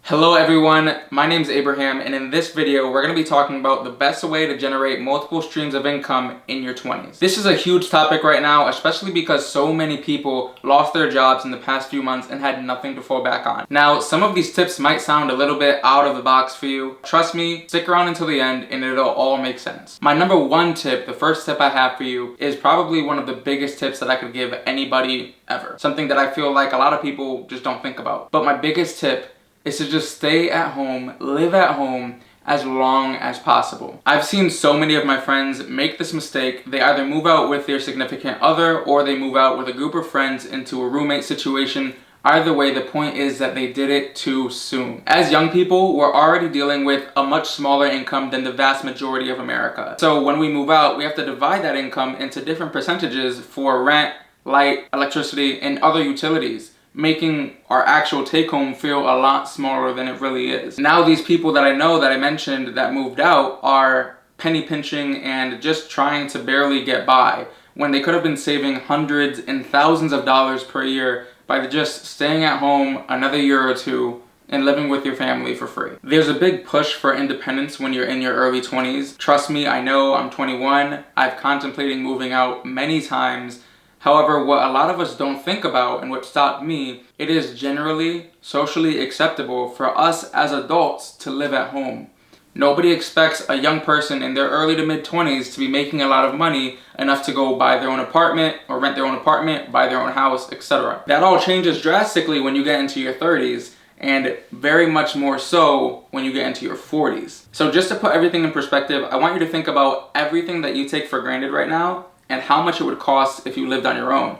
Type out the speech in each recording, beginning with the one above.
Hello everyone, my name is Abraham, and in this video we're going to be talking about the best way to generate multiple streams of income in your 20s. This is a huge topic right now, especially because so many people lost their jobs in the past few months and had nothing to fall back on. Now, some of these tips might sound a little bit out of the box for you. Trust me, stick around until the end and it'll all make sense. My number one tip, the first tip I have for you, is probably one of the biggest tips that I could give anybody ever. Something that I feel like a lot of people just don't think about. But my biggest tip is to just stay at home, live at home as long as possible. I've seen so many of my friends make this mistake. They either move out with their significant other or they move out with a group of friends into a roommate situation. Either way, the point is that they did it too soon. As young people, we're already dealing with a much smaller income than the vast majority of America. So when we move out, we have to divide that income into different percentages for rent, light, electricity, and other utilities, making our actual take-home feel a lot smaller than it really is. Now these people that I know that I mentioned that moved out are penny pinching and just trying to barely get by when they could have been saving hundreds and thousands of dollars per year by just staying at home another year or two and living with your family for free. There's a big push for independence when you're in your early 20s. Trust me, I know, I'm 21. I've contemplated moving out many times. However, what a lot of us don't think about, and what stopped me, it is generally socially acceptable for us as adults to live at home. Nobody expects a young person in their early to mid-20s to be making a lot of money enough to go buy their own apartment or rent their own apartment, buy their own house, etc. That all changes drastically when you get into your 30s, and very much more so when you get into your 40s. So just to put everything in perspective, I want you to think about everything that you take for granted right now and how much it would cost if you lived on your own.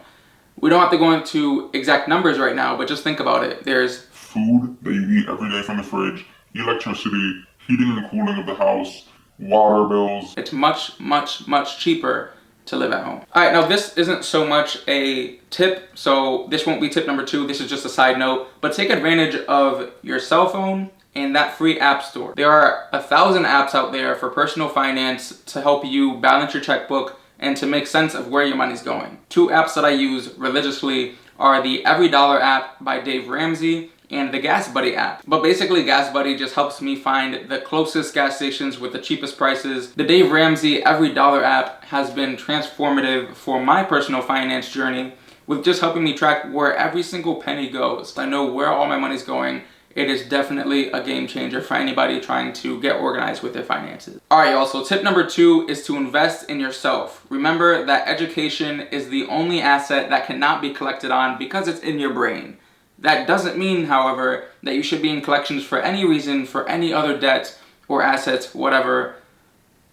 We don't have to go into exact numbers right now, but just think about it. There's food that you eat every day from the fridge, electricity, heating and cooling of the house, water bills. It's much cheaper to live at home. All right, now this isn't so much a tip, so this won't be tip number 2. This is just a side note, but take advantage of your cell phone and that free app store. There are 1,000 apps out there for personal finance to help you balance your checkbook and to make sense of where your money's going. 2 apps that I use religiously are the Every Dollar app by Dave Ramsey and the Gas Buddy app. But basically, Gas Buddy just helps me find the closest gas stations with the cheapest prices. The Dave Ramsey Every Dollar app has been transformative for my personal finance journey, with just helping me track where every single penny goes. I know where all my money's going. It is definitely a game changer for anybody trying to get organized with their finances. All right, y'all, so tip number 2 is to invest in yourself. Remember that education is the only asset that cannot be collected on because it's in your brain. That doesn't mean, however, that you should be in collections for any reason, for any other debt or assets, whatever.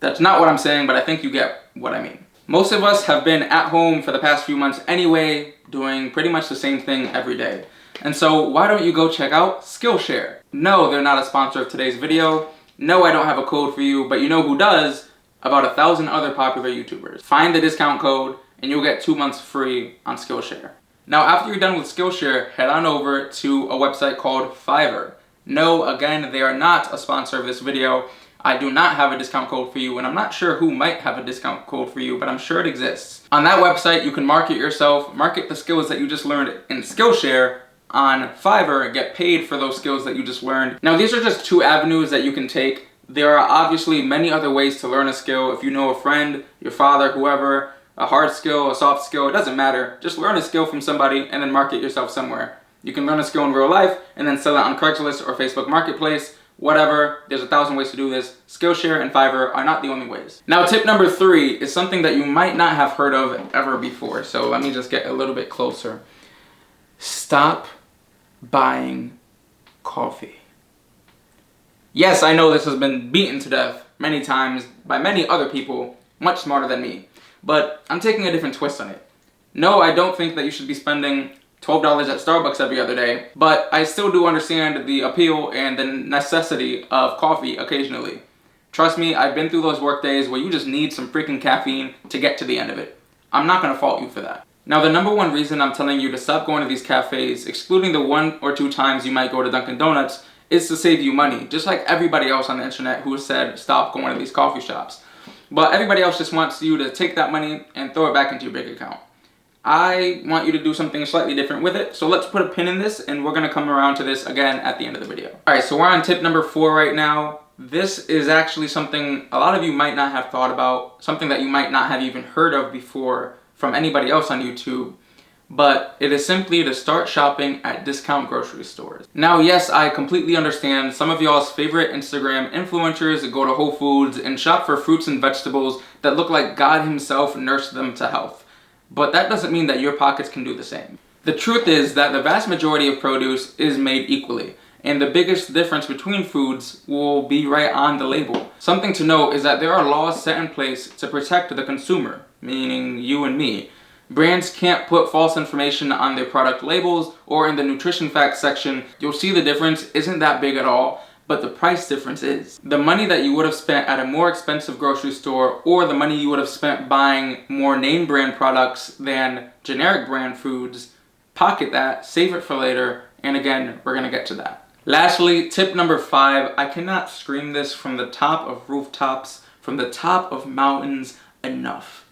That's not what I'm saying, but I think you get what I mean. Most of us have been at home for the past few months anyway, doing pretty much the same thing every day. And so why don't you go check out Skillshare? No, they're not a sponsor of today's video. No, I don't have a code for you, but you know who does? About 1,000 other popular YouTubers. Find the discount code and you'll get 2 months free on Skillshare. Now, after you're done with Skillshare, head on over to a website called Fiverr. No, again, they are not a sponsor of this video. I do not have a discount code for you, and I'm not sure who might have a discount code for you, but I'm sure it exists. On that website, you can market yourself, market the skills that you just learned in Skillshare on Fiverr, and get paid for those skills that you just learned. Now, these are just 2 avenues that you can take. There are obviously many other ways to learn a skill. If you know a friend, your father, whoever, a hard skill, a soft skill, it doesn't matter. Just learn a skill from somebody and then market yourself somewhere. You can learn a skill in real life and then sell it on Craigslist or Facebook Marketplace, whatever. There's 1,000 ways to do this. Skillshare and Fiverr are not the only ways. Now, tip number 3 is something that you might not have heard of ever before. So let me just get a little bit closer. Stop buying coffee. Yes, I know this has been beaten to death many times by many other people much smarter than me, but I'm taking a different twist on it. No, I don't think that you should be spending $12 at Starbucks every other day, but I still do understand the appeal and the necessity of coffee occasionally. Trust me, I've been through those work days where you just need some freaking caffeine to get to the end of it. I'm not gonna fault you for that. Now, the number 1 reason I'm telling you to stop going to these cafes, excluding the 1 or 2 times you might go to Dunkin' Donuts, is to save you money, just like everybody else on the internet who said stop going to these coffee shops. But everybody else just wants you to take that money and throw it back into your bank account. I want you to do something slightly different with it. So let's put a pin in this, and we're gonna come around to this again at the end of the video. All right, so we're on tip number 4 right now. This is actually something a lot of you might not have thought about, something that you might not have even heard of before from anybody else on YouTube. But it is simply to start shopping at discount grocery stores. Now, yes, I completely understand some of y'all's favorite Instagram influencers go to Whole Foods and shop for fruits and vegetables that look like God himself nursed them to health. But that doesn't mean that your pockets can do the same. The truth is that the vast majority of produce is made equally, and the biggest difference between foods will be right on the label. Something to note is that there are laws set in place to protect the consumer, meaning you and me. Brands can't put false information on their product labels, or in the nutrition facts section, you'll see the difference isn't that big at all, but the price difference is. The money that you would have spent at a more expensive grocery store, or the money you would have spent buying more name brand products than generic brand foods, pocket that, save it for later, and again, we're gonna get to that. Lastly, tip number 5, I cannot scream this from the top of rooftops, from the top of mountains enough.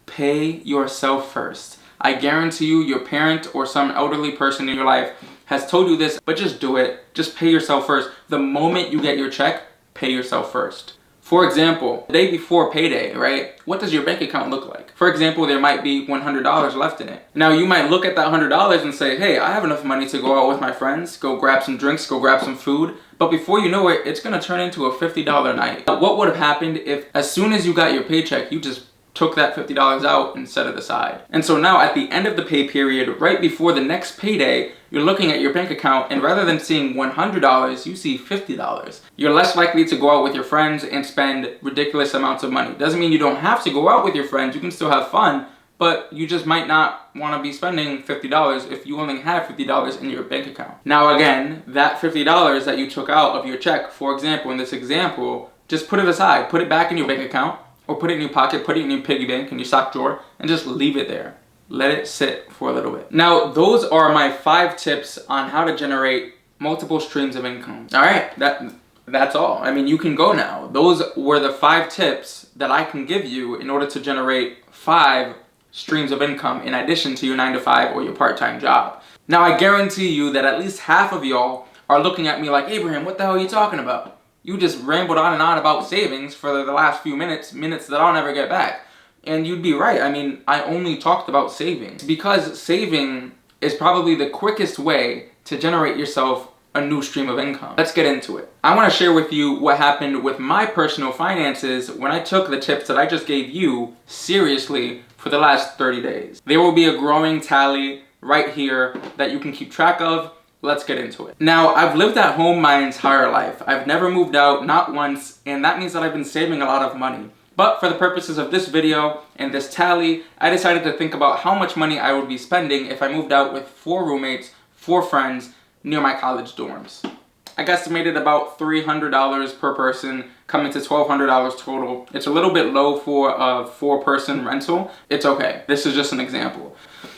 Pay yourself first. I guarantee you your parent or some elderly person in your life has told you this, but just do it. Just pay yourself first. The moment you get your check, pay yourself first. For example, the day before payday, right? What does your bank account look like? For example, there might be $100 left in it. Now you might look at that $100 and say, hey, I have enough money to go out with my friends, go grab some drinks, go grab some food. But before you know it, it's gonna turn into a $50 night. What would have happened if as soon as you got your paycheck, you just took that $50 out and set it aside? And so now at the end of the pay period, right before the next payday, you're looking at your bank account, and rather than seeing $100, you see $50. You're less likely to go out with your friends and spend ridiculous amounts of money. Doesn't mean you don't have to go out with your friends, you can still have fun, but you just might not want to be spending $50 if you only have $50 in your bank account. Now again, that $50 that you took out of your check, for example, in this example, just put it aside, put it back in your bank account, or put it in your pocket, put it in your piggy bank, in your sock drawer, and just leave it there. Let it sit for a little bit. Now, those are my 5 tips on how to generate multiple streams of income. All right, that's all. I mean, you can go now. Those were the 5 tips that I can give you in order to generate 5 streams of income in addition to your 9-to-5 or your part-time job. Now, I guarantee you that at least half of y'all are looking at me like, Abraham, what the hell are you talking about? You just rambled on and on about savings for the last few minutes that I'll never get back. And you'd be right. I mean, I only talked about saving because saving is probably the quickest way to generate yourself a new stream of income. Let's get into it. I want to share with you what happened with my personal finances when I took the tips that I just gave you seriously for the last 30 days. There will be a growing tally right here that you can keep track of. Let's get into it. Now, I've lived at home my entire life. I've never moved out, not once, and that means that I've been saving a lot of money. But for the purposes of this video and this tally, I decided to think about how much money I would be spending if I moved out with 4 roommates, 4 friends, near my college dorms. I guesstimated about $300 per person, coming to $1,200 total. It's a little bit low for a 4-person rental. It's okay. This is just an example.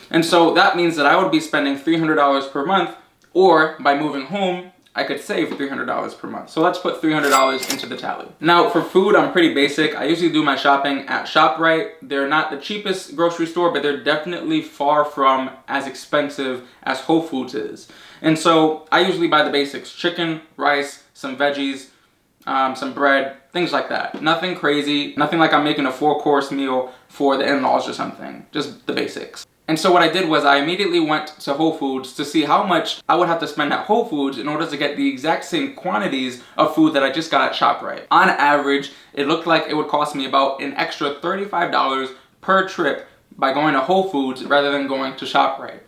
And so that means that I would be spending $300 per month, or by moving home, I could save $300 per month. So let's put $300 into the tally. Now for food, I'm pretty basic. I usually do my shopping at ShopRite. They're not the cheapest grocery store, but they're definitely far from as expensive as Whole Foods is. And so I usually buy the basics: chicken, rice, some veggies, some bread, things like that. Nothing crazy, nothing like I'm making a 4-course meal for the in-laws or something. Just the basics. And so what I did was I immediately went to Whole Foods to see how much I would have to spend at Whole Foods in order to get the exact same quantities of food that I just got at ShopRite. On average, it looked like it would cost me about an extra $35 per trip by going to Whole Foods rather than going to ShopRite.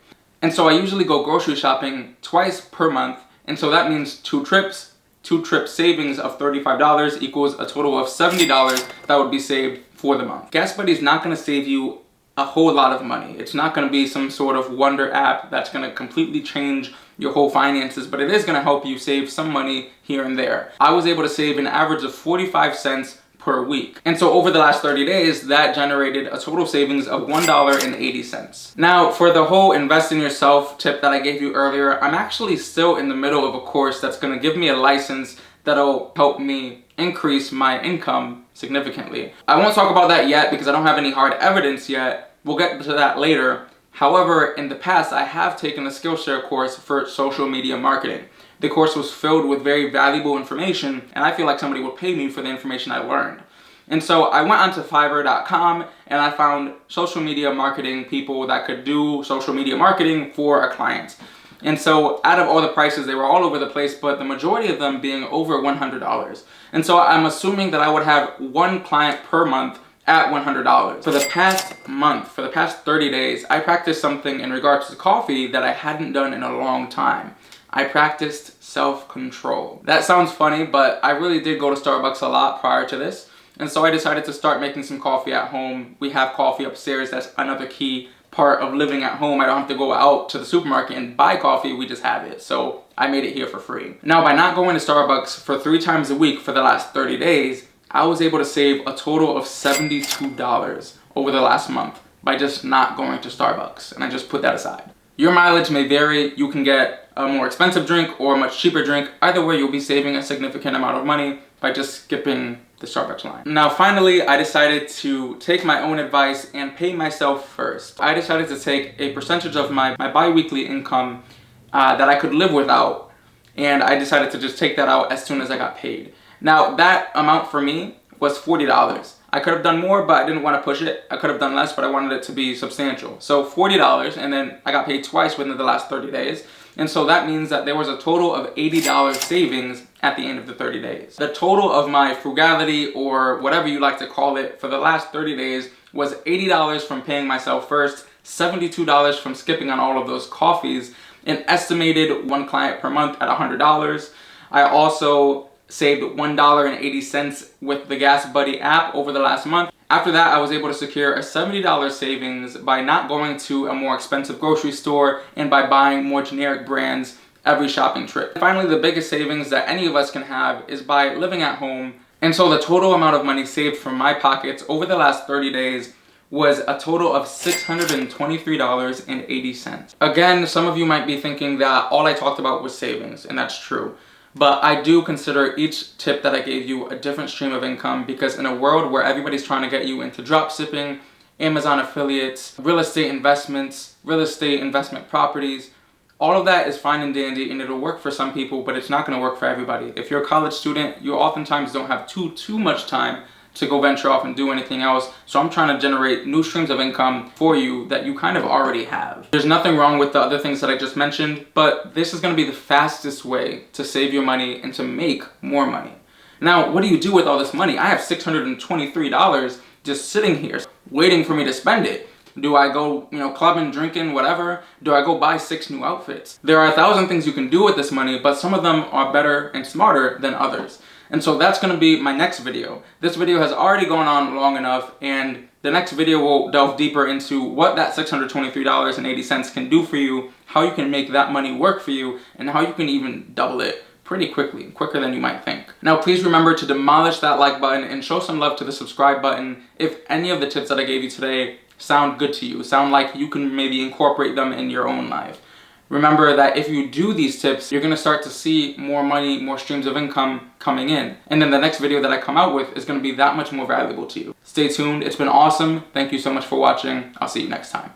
And so I usually go grocery shopping twice per month, and so that means 2 trips. 2 trip savings of $35 equals a total of $70 that would be saved for the month. Gas Buddy is not going to save you a whole lot of money. It's not going to be some sort of wonder app that's going to completely change your whole finances, but it is going to help you save some money here and there. I was able to save an average of 45 cents per week. And so over the last 30 days, that generated a total savings of $1.80. Now, for the whole invest in yourself tip that I gave you earlier, I'm actually still in the middle of a course that's going to give me a license that'll help me increase my income significantly. I won't talk about that yet because I don't have any hard evidence yet. We'll get to that later. However, in the past, I have taken a Skillshare course for social media marketing. The course was filled with very valuable information, and I feel like somebody would pay me for the information I learned. And so I went onto Fiverr.com and I found social media marketing people that could do social media marketing for a client. And so out of all the prices, they were all over the place, but the majority of them being over $100. And so I'm assuming that I would have one client per month at $100. For the past month, for the past 30 days, I practiced something in regards to coffee that I hadn't done in a long time. I practiced self-control. That sounds funny, but I really did go to Starbucks a lot prior to this. And so I decided to start making some coffee at home. We have coffee upstairs. That's another key part of living at home. I don't have to go out to the supermarket and buy coffee. We just have it. So I made it here for free. Now, by not going to Starbucks for 3 times a week for the last 30 days, I was able to save a total of $72 over the last month by just not going to Starbucks. And I just put that aside. Your mileage may vary. You can get a more expensive drink or a much cheaper drink. Either way, you'll be saving a significant amount of money by just skipping the Starbucks line. Now, finally, I decided to take my own advice and pay myself first. I decided to take a percentage of my bi-weekly income that I could live without, and I decided to just take that out as soon as I got paid. Now, that amount for me was $40. I could have done more, but I didn't want to push it. I could have done less, but I wanted it to be substantial. So $40, and then I got paid twice within the last 30 days. And so that means that there was a total of $80 savings at the end of the 30 days. The total of my frugality, or whatever you like to call it, for the last 30 days was $80 from paying myself first, $72 from skipping on all of those coffees, an estimated one client per month at $100. I also saved $1.80 with the Gas Buddy app over the last month. After that, I was able to secure a $70 savings by not going to a more expensive grocery store and by buying more generic brands every shopping trip. Finally, the biggest savings that any of us can have is by living at home. And so the total amount of money saved from my pockets over the last 30 days was a total of $623.80. Again, some of you might be thinking that all I talked about was savings, and that's true. But I do consider each tip that I gave you a different stream of income, because in a world where everybody's trying to get you into drop shipping, Amazon affiliates, real estate investments, real estate investment properties, all of that is fine and dandy and it'll work for some people, but it's not going to work for everybody. If you're a college student, you oftentimes don't have too much time to go venture off and do anything else. So I'm trying to generate new streams of income for you that you kind of already have. There's nothing wrong with the other things that I just mentioned, but this is going to be the fastest way to save your money and to make more money. Now, what do you do with all this money? I have $623 just sitting here waiting for me to spend it. Do I go, clubbing, drinking, whatever? Do I go buy 6 new outfits? There are 1,000 things you can do with this money, but some of them are better and smarter than others. And so that's going to be my next video. This video has already gone on long enough, and the next video will delve deeper into what that $623.80 can do for you, how you can make that money work for you, and how you can even double it pretty quickly, quicker than you might think. Now, please remember to demolish that like button and show some love to the subscribe button if any of the tips that I gave you today sound good to you, sound like you can maybe incorporate them in your own life. Remember that if you do these tips, you're going to start to see more money, more streams of income coming in. And then the next video that I come out with is going to be that much more valuable to you. Stay tuned. It's been awesome. Thank you so much for watching. I'll see you next time.